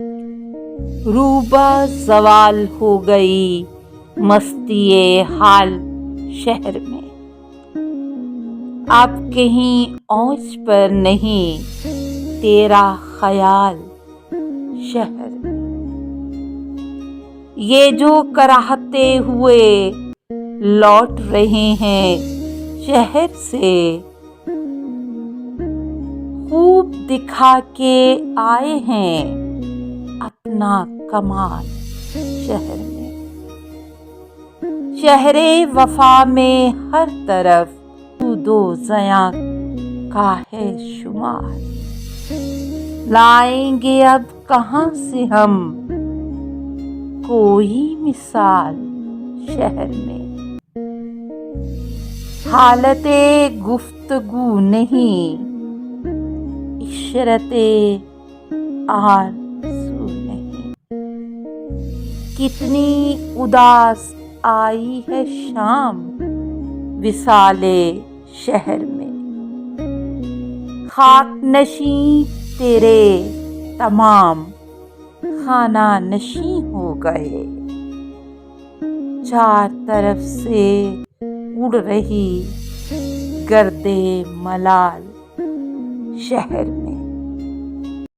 روبہ زوال ہو گئی مستی حال شہر میں، اب کہیں اوج پر نہیں تیرا خیال شہر میں۔ یہ جو کراہتے ہوئے لوٹ رہے ہیں شہر سے، خوب دکھا کے آئے ہیں اپنا کمال شہر میں۔ شہر وفا میں ہر طرف سود و زیاں کا ہے شمار، لائیں گے اب کہاں سے ہم کوئی مثال شہر میں۔ حالت گفتگو نہیں، عشرت آرزو نہیں، کتنی اداس آئی ہے شام وصال شہر میں۔ خاک نشیں تیرے تمام خانہ نشیں ہو گئے، چار طرف سے اڑ رہی گرد ملال شہر میں۔